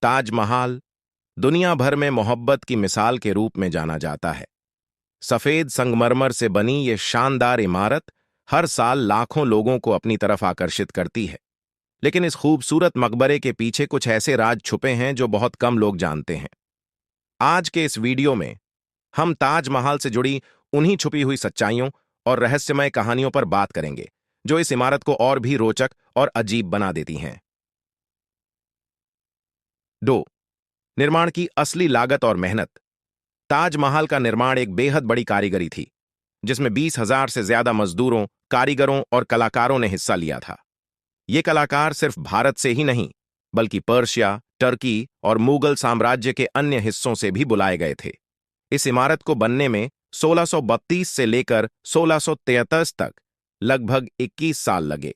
ताजमहल दुनिया भर में मोहब्बत की मिसाल के रूप में जाना जाता है। सफेद संगमरमर से बनी ये शानदार इमारत हर साल लाखों लोगों को अपनी तरफ आकर्षित करती है। लेकिन इस खूबसूरत मकबरे के पीछे कुछ ऐसे राज छुपे हैं जो बहुत कम लोग जानते हैं। आज के इस वीडियो में हम ताजमहल से जुड़ी उन्हीं छुपी हुई सच्चाइयों और रहस्यमय कहानियों पर बात करेंगे जो इस इमारत को और भी रोचक और अजीब बना देती हैं। 2. निर्माण की असली लागत और मेहनत। ताजमहल का निर्माण एक बेहद बड़ी कारीगरी थी, जिसमें 20,000 से ज्यादा मजदूरों, कारीगरों और कलाकारों ने हिस्सा लिया था। ये कलाकार सिर्फ भारत से ही नहीं, बल्कि पर्शिया, टर्की और मुगल साम्राज्य के अन्य हिस्सों से भी बुलाए गए थे। इस इमारत को बनने में 1632 से लेकर 1633 तक लगभग 21 साल लगे।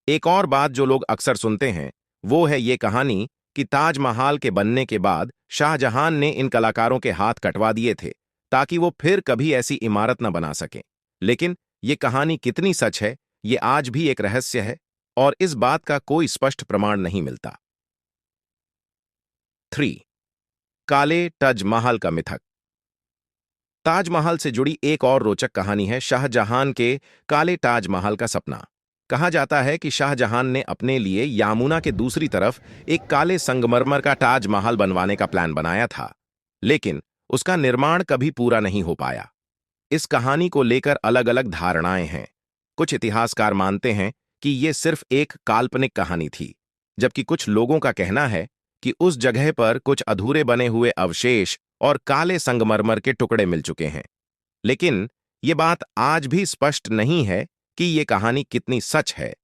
एक और बात जो लोग अक्सर सुनते हैं वो है ये कहानी कि ताजमहल के बनने के बाद शाहजहां ने इन कलाकारों के हाथ कटवा दिए थे ताकि वो फिर कभी ऐसी इमारत न बना सकें। लेकिन ये कहानी कितनी सच है, ये आज भी एक रहस्य है और इस बात का कोई स्पष्ट प्रमाण नहीं मिलता। 3. काले ताजमहल का मिथक। ताजमहल से जुड़ी एक और रोचक कहानी है शाहजहां के काले ताजमहल का सपना। कहा जाता है कि शाहजहां ने अपने लिए यमुना के दूसरी तरफ एक काले संगमरमर का ताजमहल बनवाने का प्लान बनाया था, लेकिन उसका निर्माण कभी पूरा नहीं हो पाया। इस कहानी को लेकर अलग-अलग धारणाएं हैं। कुछ इतिहासकार मानते हैं कि यह सिर्फ एक काल्पनिक कहानी थी, जबकि कुछ लोगों का कहना है कि उस जगह पर कुछ अधूरे बने हुए अवशेष और काले संगमरमर के टुकड़े मिल चुके हैं। लेकिन ये बात आज भी स्पष्ट नहीं है कि ये कहानी कितनी सच है।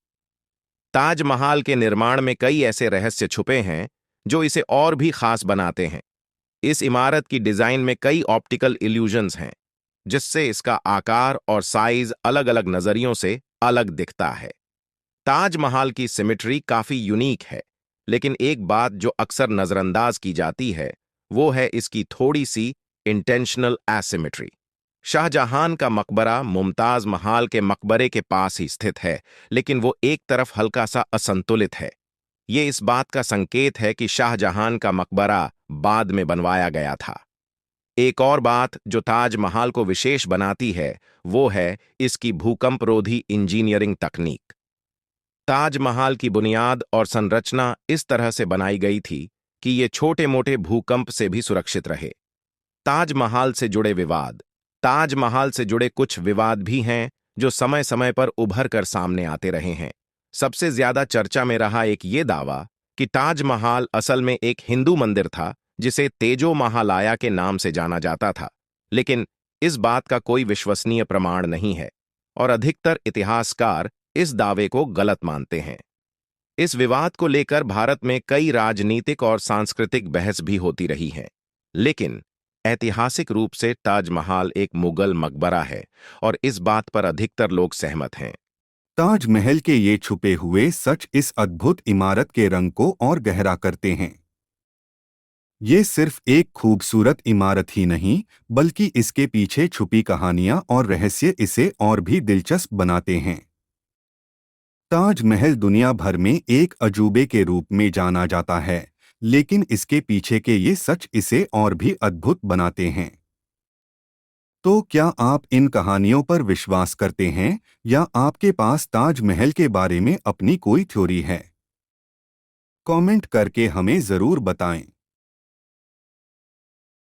ताजमहल के निर्माण में कई ऐसे रहस्य छुपे हैं जो इसे और भी खास बनाते हैं। इस इमारत की डिजाइन में कई ऑप्टिकल इल्यूजन्स हैं, जिससे इसका आकार और साइज अलग-अलग नजरियों से अलग दिखता है। ताजमहल की सिमेट्री काफी यूनिक है, लेकिन एक बात जो अक्सर नजरअंदाज की जाती है वो है इसकी थोड़ी सी इंटेंशनल एसिमेट्री। शाहजहां का मकबरा मुमताज महल के मकबरे के पास ही स्थित है, लेकिन वो एक तरफ हल्का सा असंतुलित है। ये इस बात का संकेत है कि शाहजहां का मकबरा बाद में बनवाया गया था। एक और बात जो ताजमहल को विशेष बनाती है वो है इसकी भूकंपरोधी इंजीनियरिंग तकनीक। ताजमहल की बुनियाद और संरचना इस तरह से बनाई गई थी कि ये छोटे-मोटे भूकंप से भी सुरक्षित रहे। ताजमहल से जुड़े विवाद। ताजमहल से जुड़े कुछ विवाद भी हैं जो समय-समय पर उभर कर सामने आते रहे हैं। सबसे ज्यादा चर्चा में रहा एक ये दावा कि ताजमहल असल में एक हिंदू मंदिर था जिसे तेजो महालया के नाम से जाना जाता था, लेकिन इस बात का कोई विश्वसनीय प्रमाण नहीं है और अधिकतर इतिहासकार इस दावे को गलत मानते हैं। इस विवाद को लेकर भारत में कई राजनीतिक और सांस्कृतिक बहस भी होती रही है, लेकिन ऐतिहासिक रूप से ताजमहल एक मुगल मकबरा है और इस बात पर अधिकतर लोग सहमत हैं। ताजमहल के ये छुपे हुए सच इस अद्भुत इमारत के रंग को और गहरा करते हैं। ये सिर्फ एक खूबसूरत इमारत ही नहीं, बल्कि इसके पीछे छुपी कहानियां और रहस्य इसे और भी दिलचस्प बनाते हैं। ताजमहल दुनिया भर में एक अजूबे के रूप में जाना जाता है, लेकिन इसके पीछे के ये सच इसे और भी अद्भुत बनाते हैं। तो क्या आप इन कहानियों पर विश्वास करते हैं या आपके पास ताजमहल के बारे में अपनी कोई थ्योरी है? कमेंट करके हमें ज़रूर बताएं।